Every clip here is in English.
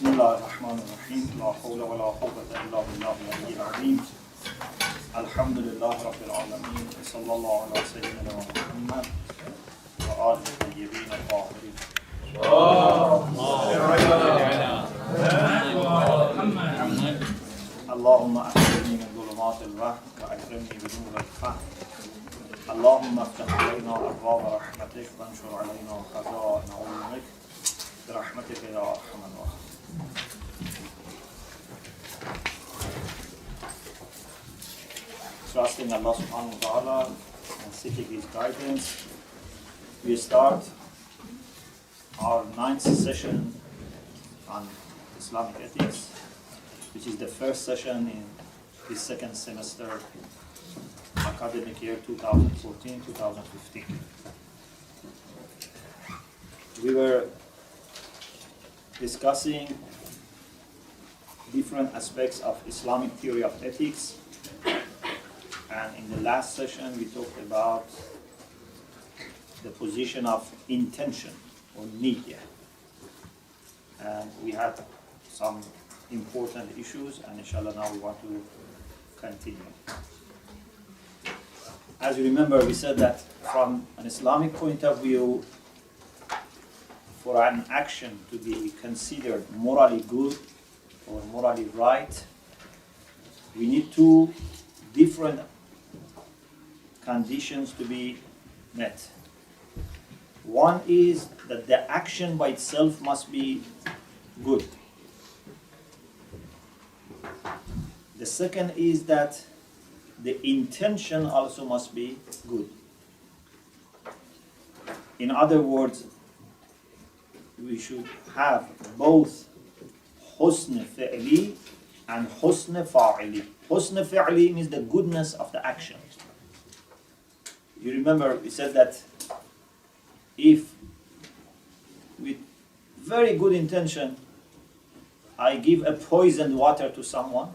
بسم الله الرحمن الرحيم لا حول ولا قوة إلا بالله العلي العظيم الحمد لله رب العالمين صلى الله على سيدنا محمد وآله الطيبين الطاهرين اللهم أخرجني من ظلمات الوهم وأكرمني بنور الفهم اللهم افتح علينا أبواب رحمتك وانشر علينا خزائن علمك برحمتك يا أرحم الراحمين. Trusting Allah subhanahu wa ta'ala and seeking His guidance, we start our 9th session on Islamic ethics, which is the first session in the second semester, academic year 2014-2015. We were discussing different aspects of Islamic theory of ethics, and in the last session we talked about the position of intention or niyya, and we had some important issues, and inshallah now we want to continue. As you remember, we said that from an Islamic point of view, for an action to be considered morally good or morally right, we need two different conditions to be met. One is that the action by itself must be good. The second is that the intention also must be good. In other words, we should have both Ḥusn Fiʿlī and Ḥusn Fāʿilī. Ḥusn Fiʿlī means the goodness of the action. You remember we said that if with very good intention I give a poisoned water to someone,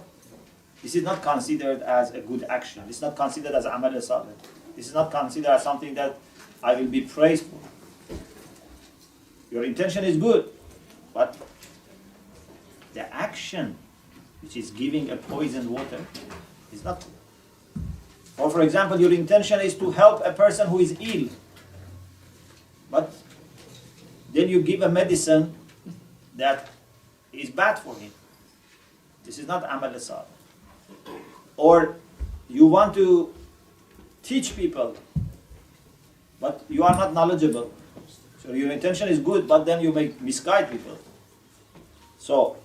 this is not considered as a good action. This is not considered as ʿAmalan Ṣāliḥ. This is not considered as something that I will be praised for. Your intention is good, but the action, which is giving a poisoned water, is not good. Or for example, your intention is to help a person who is ill, but then you give a medicine that is bad for him. This is not ʿAmalan Ṣāliḥ. Or you want to teach people, but you are not knowledgeable. So your intention is good, but then you may misguide people. So,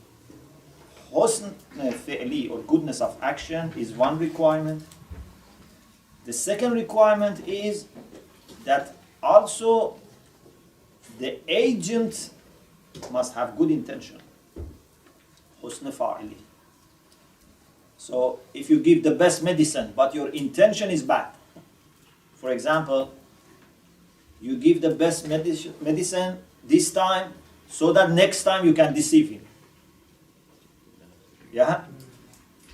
Ḥusn Fiʿlī or goodness of action is one requirement. The second requirement is that also the agent must have good intention. Ḥusn Fāʿilī. So if you give the best medicine, but your intention is bad, for example, you give the best medicine this time so that next time you can deceive him. Yeah?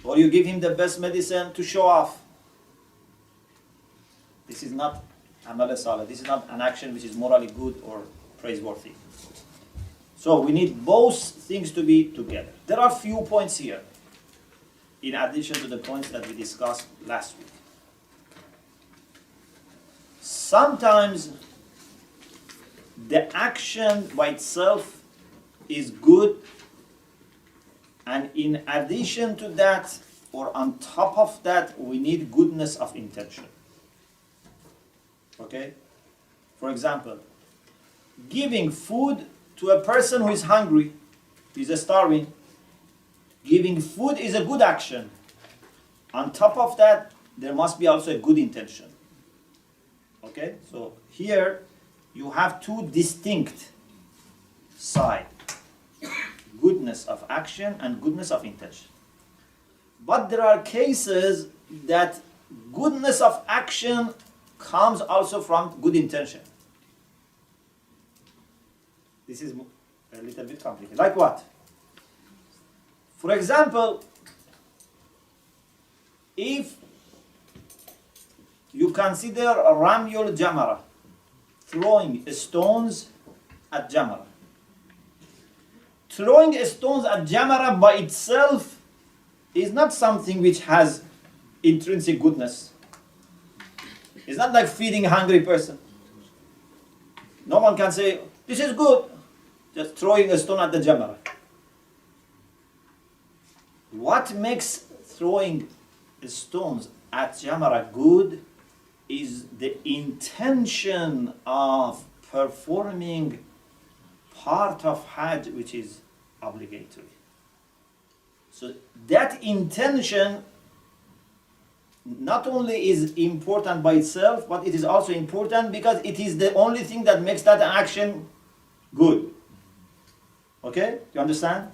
Or you give him the best medicine to show off. This is not ʿAmalan Ṣāliḥ. This is not an action which is morally good or praiseworthy. So we need both things to be together. There are few points here, in addition to the points that we discussed last week. Sometimes the action by itself is good, and in addition to that, or on top of that, we need goodness of intention. Okay? For example, giving food to a person who is hungry, who is starving, giving food is a good action. On top of that, there must be also a good intention. Okay? So here, you have two distinct sides. Goodness of action and goodness of intention. But there are cases that goodness of action comes also from good intention. This is a little bit complicated. Like what? For example, if you consider Ramyul Jamara, throwing stones at Jamara, throwing stones at Jamara by itself is not something which has intrinsic goodness. It's not like feeding a hungry person. No one can say, this is good, just throwing a stone at the Jamara. What makes throwing stones at Jamara good is the intention of performing part of Hajj which is obligatory. So that intention not only is important by itself, but it is also important because it is the only thing that makes that action good. Okay? You understand?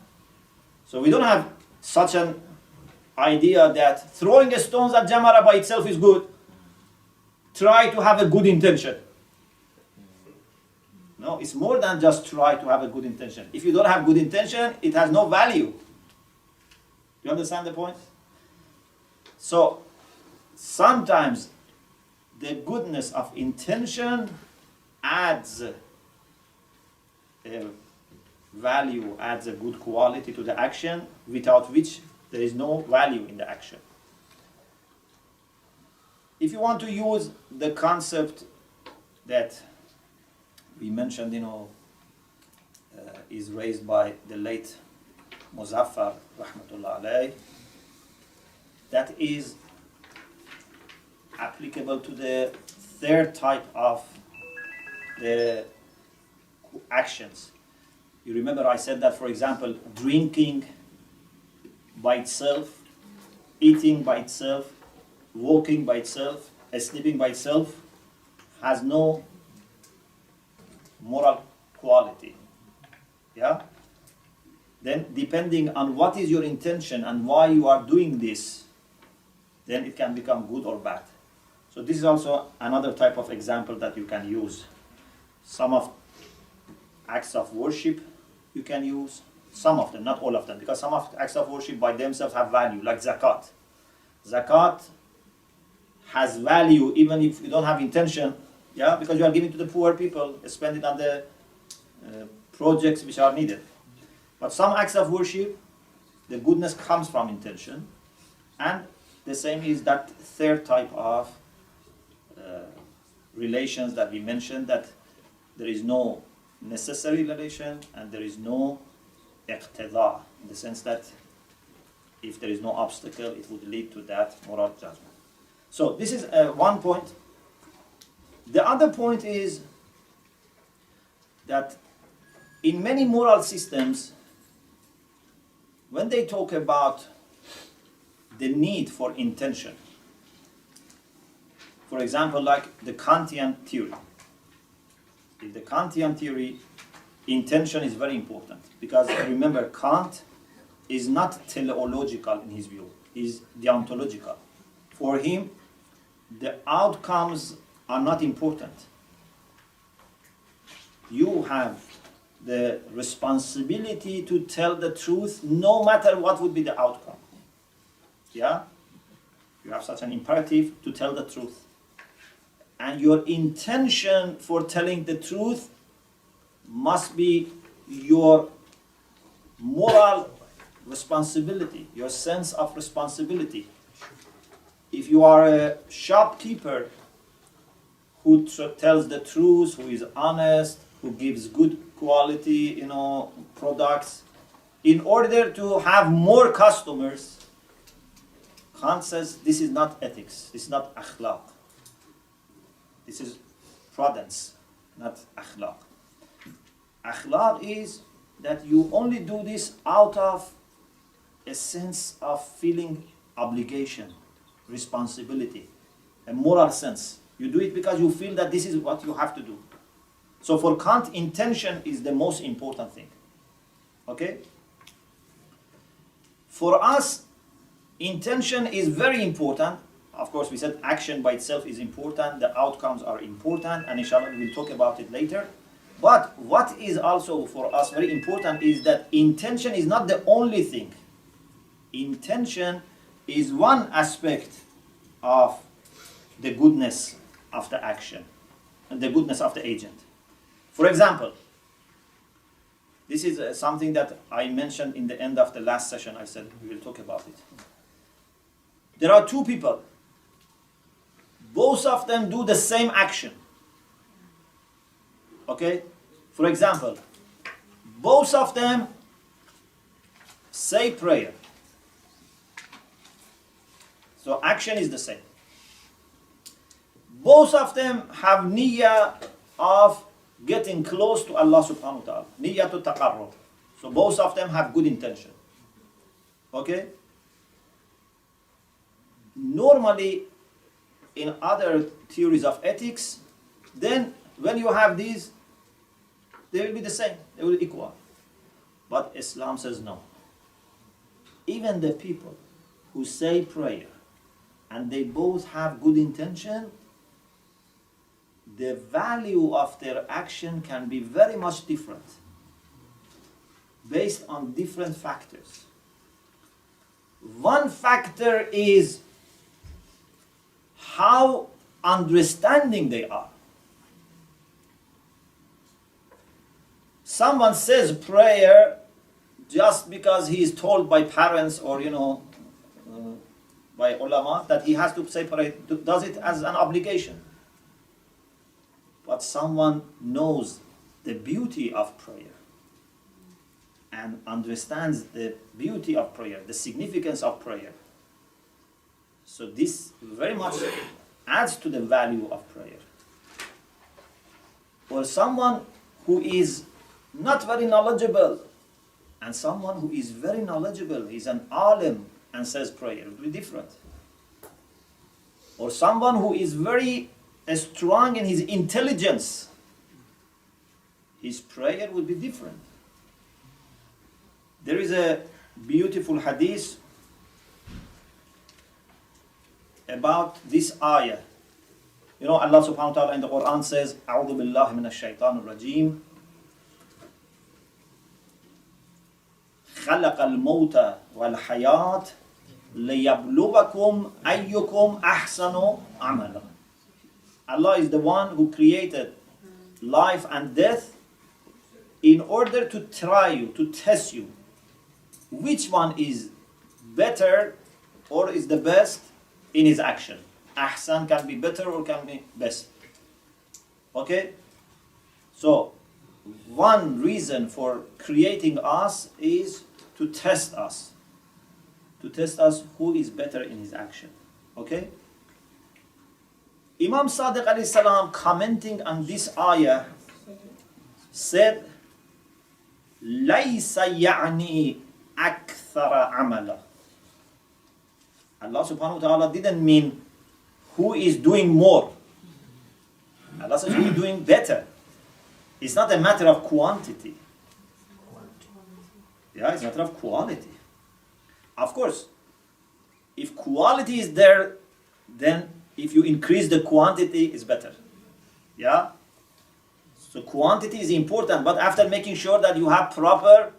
So we don't have such an idea that throwing stones at Jamara by itself is good. Try to have a good intention. No, it's more than just try to have a good intention. If you don't have good intention, it has no value. You understand the point? So, sometimes the goodness of intention adds a value, adds a good quality to the action, without which there is no value in the action. If you want to use the concept that we mentioned, is raised by the late Muzaffar, rahmatullah alayh, that is applicable to the third type of the actions. You remember I said that, for example, drinking by itself, eating by itself, walking by itself, sleeping by itself has no moral quality. Yeah? Then depending on what is your intention and why you are doing this, then it can become good or bad. So this is also another type of example that you can use. Some of acts of worship you can use, some of them, not all of them, because some of acts of worship by themselves have value, like zakat. Zakat has value even if you don't have intention, yeah, because you are giving to the poor people, spend it on the projects which are needed. But some acts of worship, the goodness comes from intention, and the same is that third type of relations that we mentioned, that there is no necessary relation and there is no iqtida, in the sense that if there is no obstacle, it would lead to that moral judgment. So this is one point. The other point is that in many moral systems, when they talk about the need for intention, for example, like the Kantian theory. In the Kantian theory, intention is very important, because remember, Kant is not teleological in his view, he's deontological. For him, the outcomes are not important. You have the responsibility to tell the truth no matter what would be the outcome. Yeah? You have such an imperative to tell the truth. And your intention for telling the truth must be your moral responsibility, your sense of responsibility. If you are a shopkeeper who tells the truth, who is honest, who gives good quality, products, in order to have more customers, Kant says this is not ethics, this is not Akhlaq. This is prudence, not Akhlaq. Akhlaq is that you only do this out of a sense of feeling obligation, responsibility, a moral sense. You do it because you feel that this is what you have to do. So for Kant, intention is the most important thing. Okay? For us, intention is very important. Of course, we said action by itself is important, the outcomes are important, and inshallah we will talk about it later. But what is also for us very important is that intention is not the only thing. Intention is one aspect of the goodness of the action and the goodness of the agent. For example, This is something that I mentioned in the end of the last session. I said we will talk about it. There are two people. Both of them do the same action. Okay? For example, both of them say prayer. So action is the same. Both of them have niyyah of getting close to Allah subhanahu wa ta'ala. Niyyah to taqarrub. So both of them have good intention. Okay? Normally, in other theories of ethics, then when you have these, they will be the same, they will be equal. But Islam says no. Even the people who say prayer and they both have good intention, the value of their action can be very much different based on different factors. One factor is how understanding they are. Someone says prayer just because he is told by parents or by ulama that he has to say prayer, does it as an obligation. But someone knows the beauty of prayer and understands the beauty of prayer, the significance of prayer. So this very much adds to the value of prayer. Or someone who is not very knowledgeable and someone who is very knowledgeable, he's an alim and says prayer, it will be different. Or someone who is very strong in his intelligence, his prayer will be different. There is a beautiful hadith about this ayah. Allah subhanahu wa ta'ala in the Quran says, أعوذ بالله من الشيطان الرجيم خلق الموت والحياة ليبلوكم أيكم أحسن ዐملا. Allah is the one who created life and death in order to try you, to test you. Which one is better or is the best in his action? Ahsan can be better or can be best. Okay? So, one reason for creating us is to test us. To test us who is better in his action. Okay? Imam Sadiq alayhi salam, commenting on this ayah, said, لَيْسَ يَعْنِي أَكْثَرَ ዐَمَلًا. Allah subhanahu wa ta'ala didn't mean who is doing more. Allah says who is doing better. It's not a matter of quantity. Yeah, it's a matter of quality. Of course, if quality is there, then if you increase the quantity, it's better. Yeah? So quantity is important, but after making sure that you have proper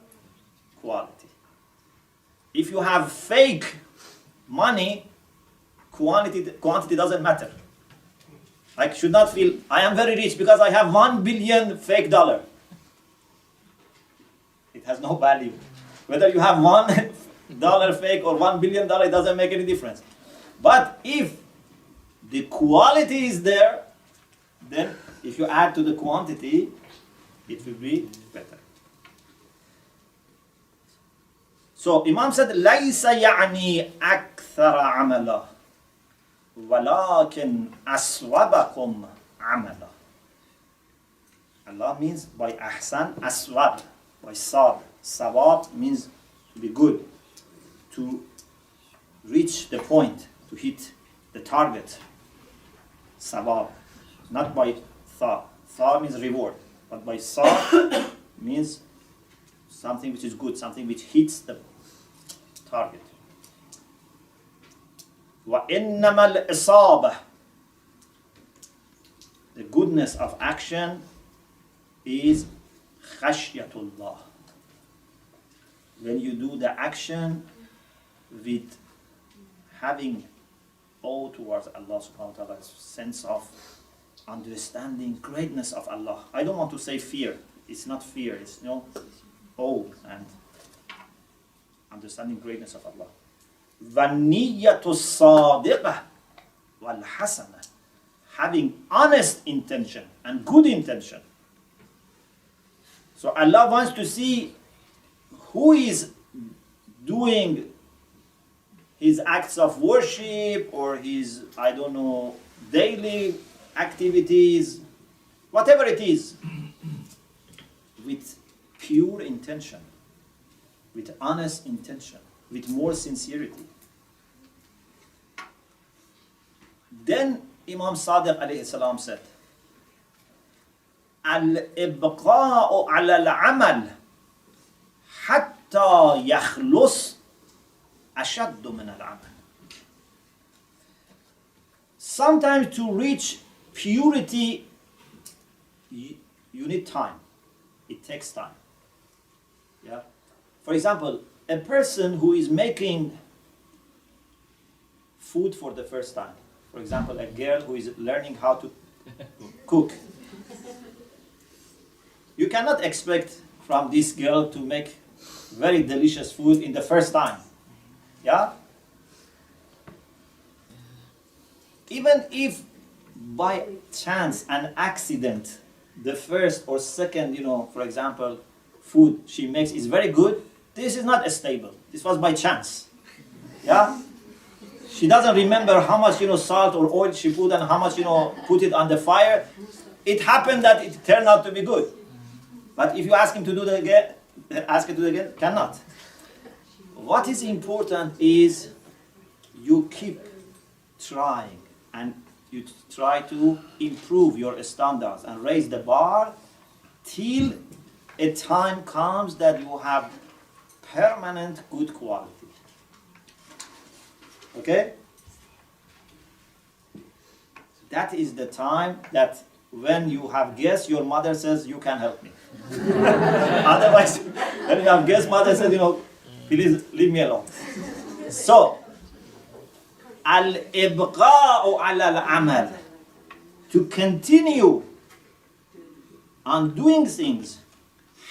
quality. If you have fake money, quantity doesn't matter. I should not feel, I am very rich because I have 1 billion fake dollar. It has no value. Whether you have $1 fake or $1 billion, it doesn't make any difference. But if the quality is there, then if you add to the quantity, it will be better. So Imam said, لَيْسَ يَعْنِي أَكْثَرَ ዐَمَلًا وَلَكِنْ أَصْوَبَكُمْ ዐَمَلًا. Allah means by ahsan, aswab, by sab. Sawab means to be good, to reach the point, to hit the target. Sawab, not by tha. Tha means reward, but by sa means something which is good, something which hits the target. وَإِنَّمَا الْإِصَابَةِ. The goodness of action is khashyatullah. When you do the action with having awe towards Allah subhanahu wa ta'ala, sense of understanding greatness of Allah. I don't want to say fear. It's not fear. It's awe and understanding greatness of Allah. وَالنِّيَّةُ الصَّادِقَةُ وَالْحَسَنَةُ, having honest intention and good intention. So Allah wants to see who is doing his acts of worship or his, I don't know, daily activities, whatever it is, with pure intention, with honest intention, with more sincerity. Then Imam Sadiq alayhi salam said, Al-ibqa'u ala al-amal hatta yakhlus ashaddu min al-amal. Sometimes to reach purity, you need time. It takes time. Yeah. For example, a person who is making food for the first time. For example, a girl who is learning how to cook. You cannot expect from this girl to make very delicious food in the first time. Yeah? Even if by chance, an accident, the first or second, for example, food she makes is very good, this is not stable. This was by chance. Yeah? She doesn't remember how much, salt or oil she put and how much, put it on the fire. It happened that it turned out to be good. But if you ask him to do it again, cannot. What is important is you keep trying and you try to improve your standards and raise the bar till a time comes that you have permanent good quality. Okay? That is the time that when you have guests, your mother says, you can help me. Otherwise, when you have guests, mother says, please leave me alone. So, al-ibqa'u ala al-amal, to continue on doing things,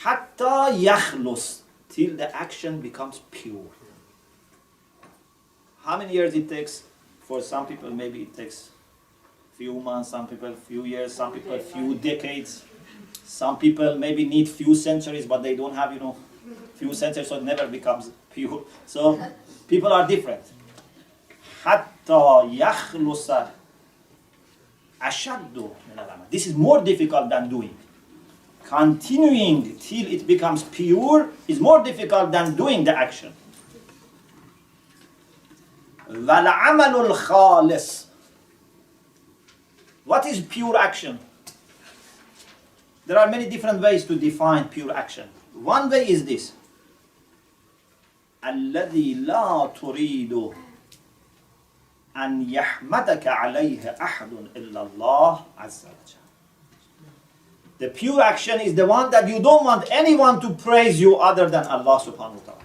hatta yakhlus, till the action becomes pure. How many years it takes? For some people, maybe it takes few months, some people few years, some people few decades. Some people maybe need few centuries, but they don't have, few centuries, so it never becomes pure. So people are different. Hatta yakhlusa ashaddu min al-amal. This is more difficult than doing. Continuing till it becomes pure is more difficult than doing the action. وَالْعَمَلُ الْخَالِصِ. What is pure action? There are many different ways to define pure action. One way is this. الَّذِي لَا تُرِيدُ أَنْ يَحْمَدَكَ عَلَيْهِ أَحَدٌ إِلَّا اللَّهُ عَزَّ وَجَلَّ. The pure action is the one that you don't want anyone to praise you other than Allah subhanahu wa ta'ala.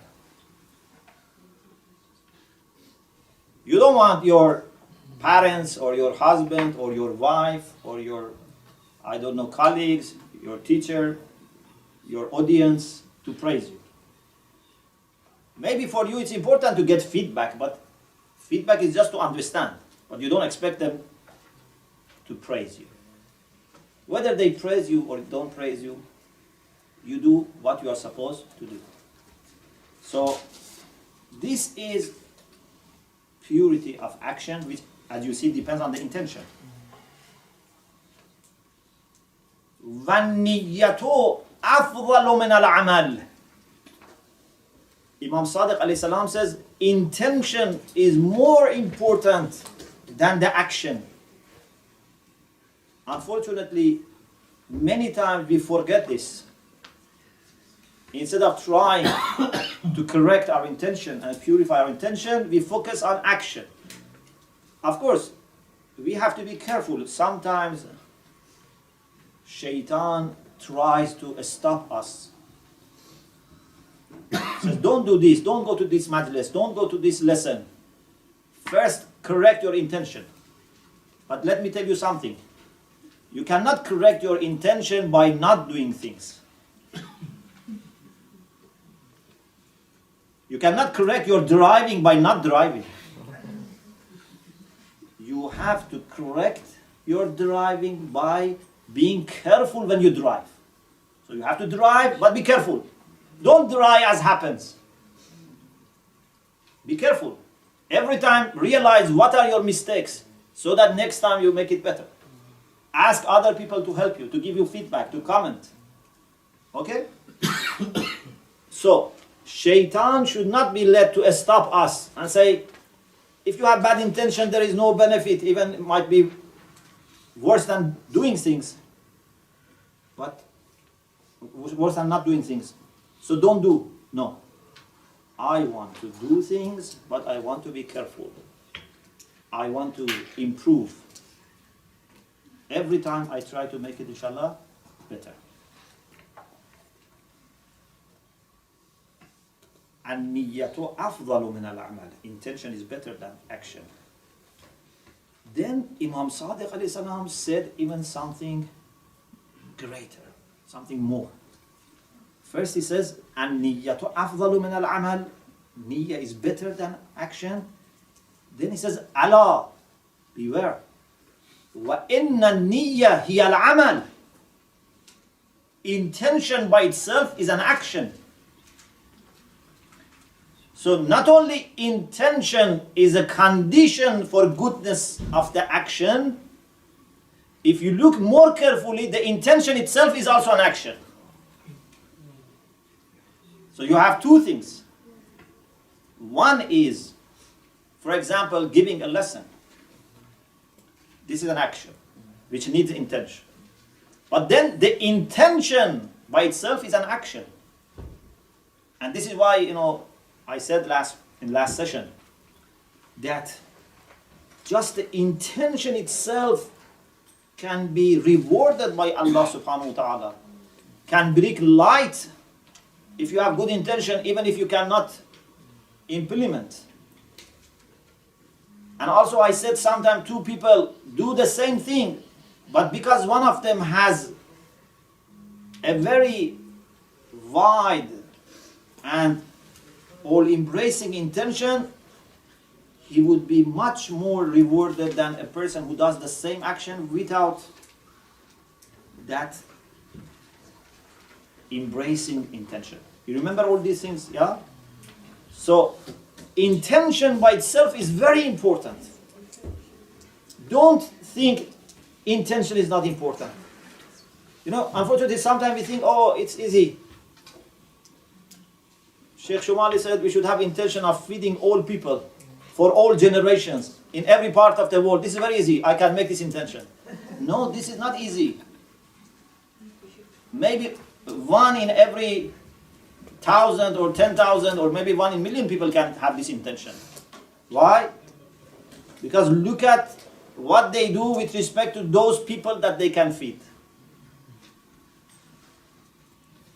You don't want your parents or your husband or your wife or your, colleagues, your teacher, your audience to praise you. Maybe for you it's important to get feedback, but feedback is just to understand. But you don't expect them to praise you. Whether they praise you or don't praise you, you do what you are supposed to do. So this is purity of action, which, as you see, depends on the intention. وَالنِّيَّةُ أَفْضَلُ مِنَ الْعَمَلِ. Imam Sadiq alayhi salam says, intention is more important than the action. Unfortunately, many times we forget this. Instead of trying to correct our intention and purify our intention, we focus on action. Of course, we have to be careful. Sometimes Shaitan tries to stop us. Says, don't do this, don't go to this majlis, don't go to this lesson. First, correct your intention. But let me tell you something. You cannot correct your intention by not doing things. You cannot correct your driving by not driving. You have to correct your driving by being careful when you drive. So you have to drive, but be careful. Don't drive as happens. Be careful. Every time realize what are your mistakes so that next time you make it better. Ask other people to help you, to give you feedback, to comment. Okay? So, shaitan should not be led to stop us and say, if you have bad intention, there is no benefit, even it might be worse than doing things. But worse than not doing things. So don't do. No. I want to do things, but I want to be careful. I want to improve. Every time I try to make it, inshallah, better. النية أفضل من العمل. Intention is better than action. Then Imam Sadiq alayhi salam said even something greater, something more. First he says, النية أفضل من العمل. Niyyah is better than action. Then he says, ألا, beware. وإن النية هي العمل. Intention by itself is an action. So not only intention is a condition for goodness of the action, if you look more carefully, the intention itself is also an action. So you have two things. One is, for example, giving a lesson. This is an action which needs intention. But then the intention by itself is an action. And this is why, I said in last session that just the intention itself can be rewarded by Allah subhanahu wa ta'ala. Can bring light if you have good intention, even if you cannot implement. And also I said sometimes two people do the same thing, but because one of them has a very wide and all-embracing intention, he would be much more rewarded than a person who does the same action without that embracing intention. You remember all these things, yeah? So, intention by itself is very important. Don't think intention is not important. Unfortunately, sometimes we think, oh, it's easy. Sheikh Shomali said we should have intention of feeding all people for all generations in every part of the world. This is very easy. I can make this intention. No, this is not easy. Maybe 1 in every 1,000 or 10,000 or maybe 1 in million people can have this intention. Why? Because look at what they do with respect to those people that they can feed.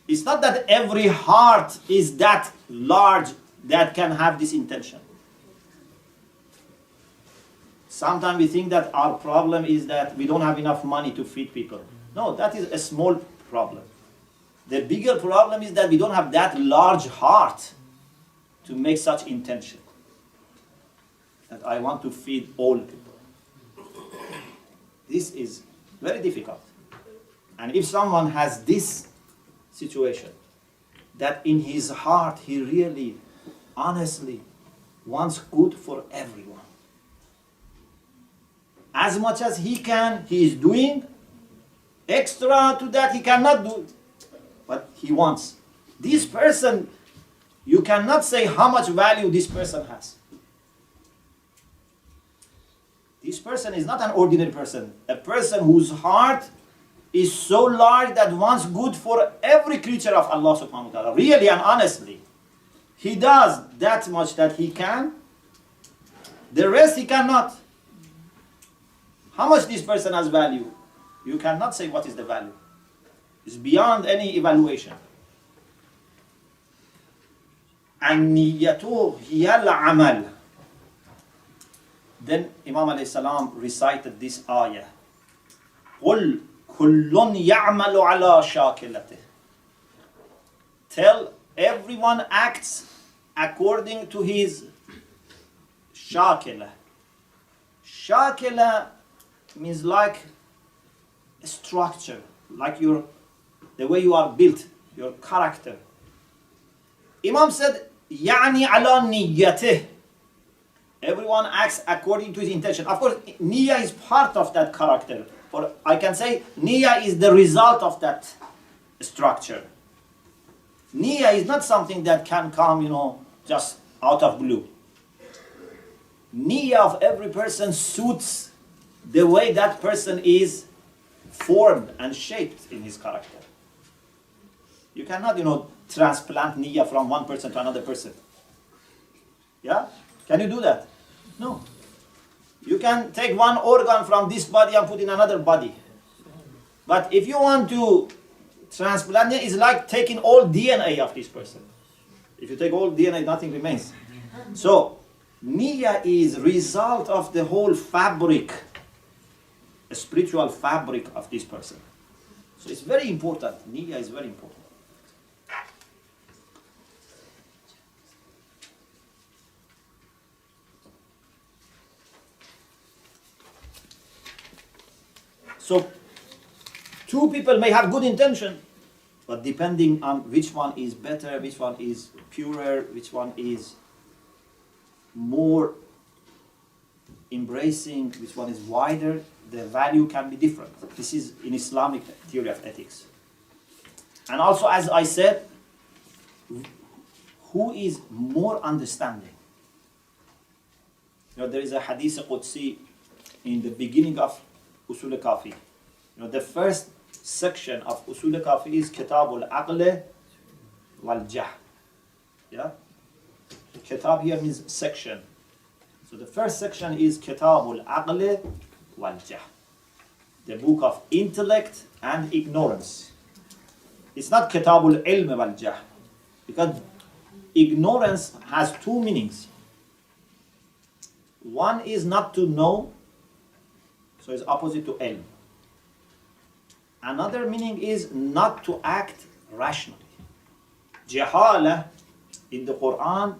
It's not that every heart is that large that can have this intention. Sometimes we think that our problem is that we don't have enough money to feed people. No, that is a small problem. The bigger problem is that we don't have that large heart to make such intention. That I want to feed all people. This is very difficult. And if someone has this situation, that in his heart he really, honestly wants good for everyone. As much as he can, he is doing. Extra to that, he cannot do. But he wants. This person, you cannot say how much value this person has. This person is not an ordinary person. A person whose heart is so large that wants good for every creature of Allah subhanahu wa ta'ala. Really and honestly. He does that much that he can. The rest he cannot. How much this person has value? You cannot say what is the value. It's beyond any evaluation. النية هي العمل. Then Imam alayhi salam recited this ayah. قُلْ كُلٌّ يَعْمَلُ عَلَى شَاكِلَتِهِ. Tell everyone acts according to his shakila. Shakila means like a structure, like the way you are built, your character. Imam said, يعني على نيته. Everyone acts according to his intention. Of course, niyyah is part of that character. Or I can say, niyyah is the result of that structure. Niyyah is not something that can come, just out of blue. Niyyah of every person suits the way that person is formed and shaped in his character. You cannot, transplant niyyah from one person to another person. Yeah? Can you do that? No. You can take one organ from this body and put in another body. But if you want to transplant it, it's like taking all DNA of this person. If you take all DNA, nothing remains. So, niyyah is result of the whole fabric, a spiritual fabric of this person. So it's very important. Niyyah is very important. So, two people may have good intention, but depending on which one is better, which one is purer, which one is more embracing, which one is wider, the value can be different. This is in Islamic theory of ethics. And also, as I said, who is more understanding? There is a Hadith Qudsi in the beginning of Usul Kafi. The first section of Usul Kafi is Kitab al-Aql wal-Jah. Yeah? Kitab here means section. So the first section is Kitab al-Aql wal-Jah. The book of intellect and ignorance. It's not Kitab al-Ilm wal-Jah. Because ignorance has two meanings. One is not to know, so it's opposite to ilm. Another meaning is not to act rationally. Jahala in the Quran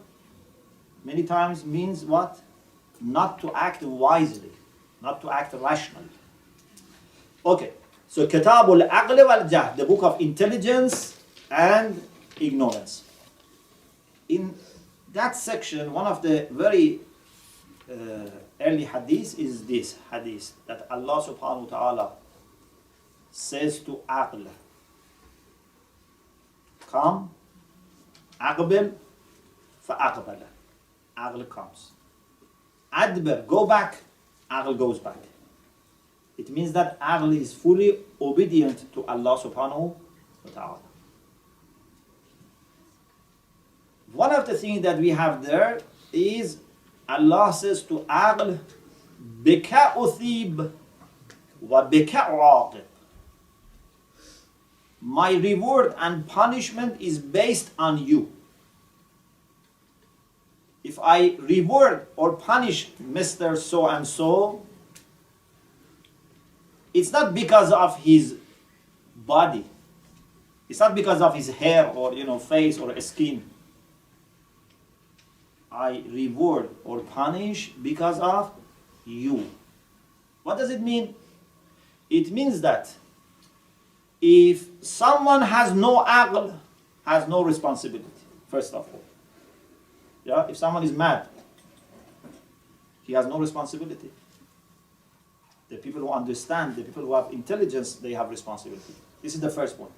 many times means what? Not to act wisely, not to act rationally. Okay, so Kitabul Aql wal Jah, the book of intelligence and ignorance. In that section, one of the very early hadith is this hadith that Allah subhanahu wa ta'ala says to Aql, come, Aqbil, fa'aqbala. Aql comes. Adbar, go back, Aql goes back. It means that Aql is fully obedient to Allah subhanahu wa ta'ala. One of the things that we have there is Allah says to Aql, Bika uthib wa bika uaqib. My reward and punishment is based on you. If I reward or punish Mr. So and so, it's not because of his body. It's not because of his hair or face or skin. I reward or punish because of you. What does it mean? It means that if someone has no aql, has no responsibility, first of all. Yeah, if someone is mad, he has no responsibility. The people who understand, the people who have intelligence, they have responsibility. This is the first point.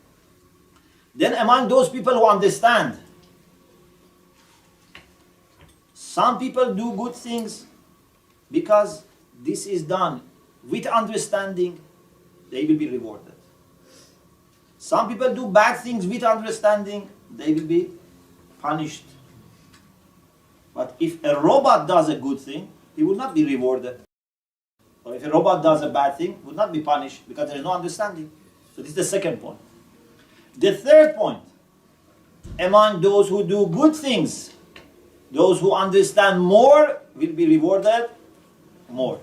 Then among those people who understand, some people do good things because this is done with understanding, they will be rewarded. Some people do bad things with understanding, they will be punished. But if a robot does a good thing, he will not be rewarded. Or if a robot does a bad thing, he will not be punished because there is no understanding. So this is the second point. The third point, among those who do good things, those who understand more will be rewarded more.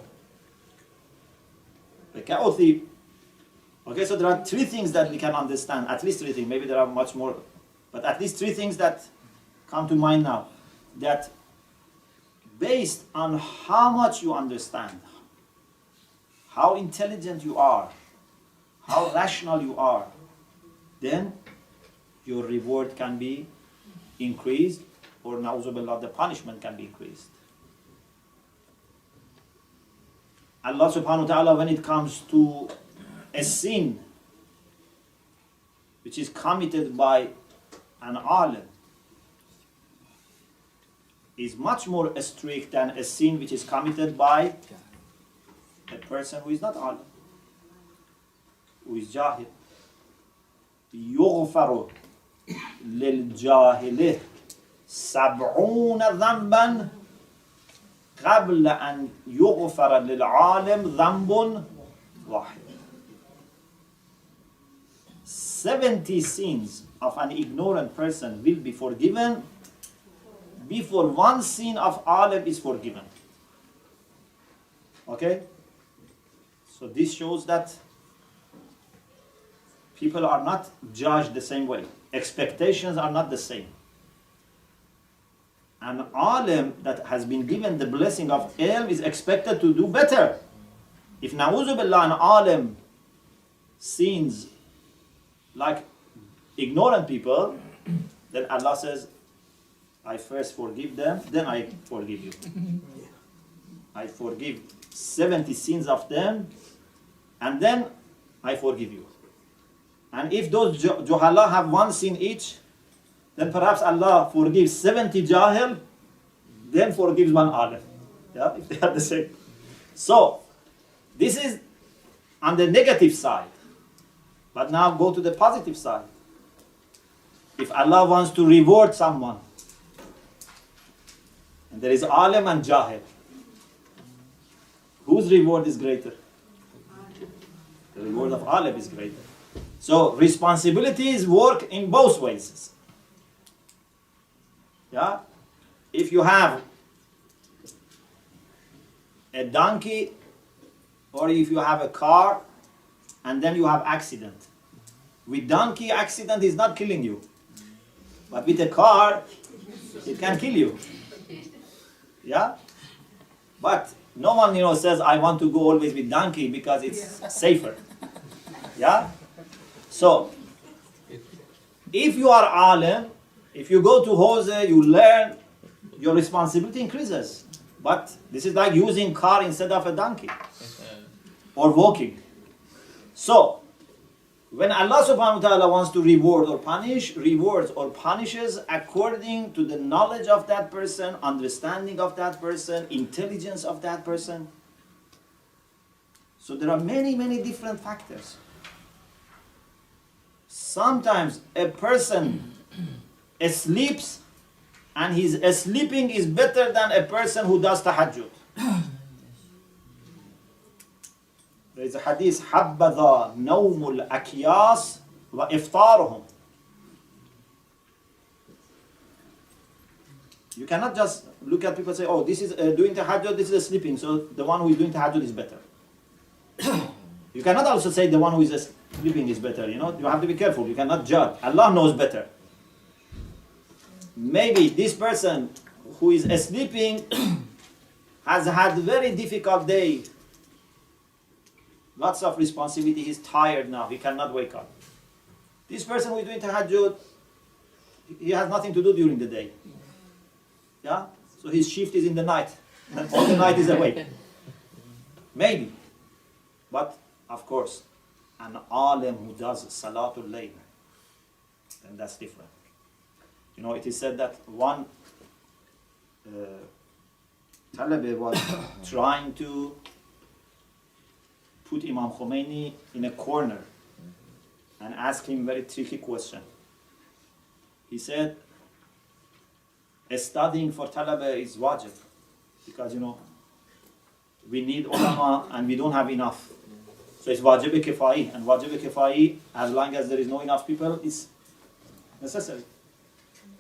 Okay, so there are three things that we can understand, at least three things, maybe there are much more, but at least three things that come to mind now. that based on how much you understand, how intelligent you are, how rational you are, then your reward can be increased, or na'uzubillah, the punishment can be increased. Allah subhanahu wa ta'ala, when it comes to a sin which is committed by an alim, is much more strict than a sin which is committed by a person who is not alim, who is jahil. يغفر للجاهل 70 ذنبا قبل أن يغفر للعالم ذنب واحد. 70 sins of an ignorant person will be forgiven before one sin of alim is forgiven. Okay? So this shows that people are not judged the same way. Expectations are not the same. An alim that has been given the blessing of ilm is expected to do better. If na'uzu billah, an alim sins like ignorant people, then Allah says, I first forgive them, then I forgive you. I forgive 70 sins of them, and then I forgive you. And if those juhala have one sin each, then perhaps Allah forgives 70 jahil, then forgives one alim. Yeah, if they are the same. So, this is on the negative side. But now go to the positive side. If Allah wants to reward someone, and there is alim and jahil, whose reward is greater? The reward of alim is greater. So responsibilities work in both ways. Yeah? If you have a donkey, or if you have a car, and then you have accident. With donkey, accident is not killing you. But with a car, it can kill you. Yeah? But no one, says, I want to go always with donkey because it's safer. Yeah? So, if you are alim, if you go to Jose, you learn, your responsibility increases. But this is like using car instead of a donkey. Or walking. So, when Allah subhanahu wa ta'ala wants to reward or punish, rewards or punishes according to the knowledge of that person, understanding of that person, intelligence of that person. So there are many, many different factors. Sometimes a person sleeps, and his sleeping is better than a person who does tahajjud. There is a hadith, حَبَّذَا نَوْمُ الْأَكْيَاسِ وَإِفْطَارُهُمْ. You cannot just look at people and say, oh, this is doing tahajjud, this is sleeping, so the one who is doing tahajjud is better. You cannot also say the one who is sleeping is better, you have to be careful, you cannot judge. Allah knows better. Maybe this person who is sleeping has had a very difficult day. Lots of responsibility, he's tired now, he cannot wake up. This person who is doing tahajjud, he has nothing to do during the day. Yeah? So his shift is in the night, and all the night is awake. Maybe. But, of course, an alim who does salatul layl, then that's different. It is said that one Talabi was trying to put Imam Khomeini in a corner and ask him a very tricky question. He said, studying for Talaba is wajib, because we need ulama and we don't have enough. So it's wajib kifai, and wajib kifai, as long as there is no enough people, is necessary.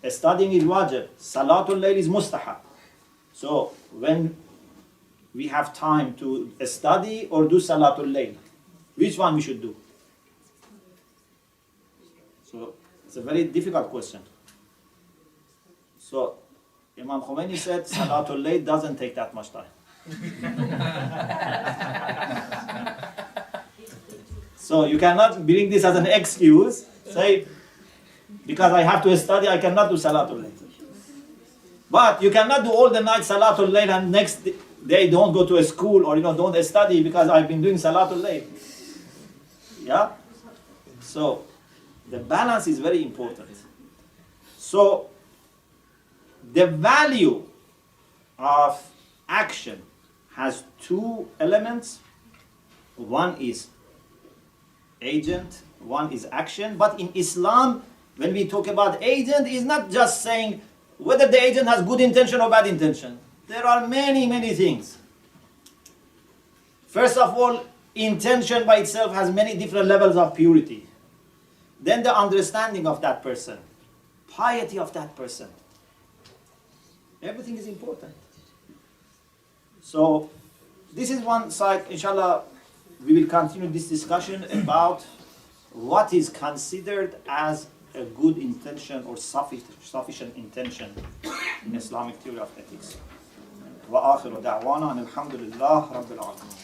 Studying is wajib, salatul layl is mustahab. So when we have time to study or do salatul layl, which one we should do? So it's a very difficult question. So Imam Khomeini said Salatul Layl doesn't take that much time. So you cannot bring this as an excuse, say, because I have to study, I cannot do Salatul Layl. But you cannot do all the night Salatul Layl and next day don't go to a school or don't study because I've been doing Salatul Layl. Yeah? So the balance is very important. So the value of action has two elements. One is agent, one is action. But in Islam, when we talk about agent, it's not just saying whether the agent has good intention or bad intention. There are many, many things. First of all, intention by itself has many different levels of purity. Then the understanding of that person, piety of that person. Everything is important. So this is one side. Inshallah, we will continue this discussion about what is considered as a good intention or sufficient intention in Islamic theory of ethics. وآخر دعوانا أن الحمد لله رب العالمين.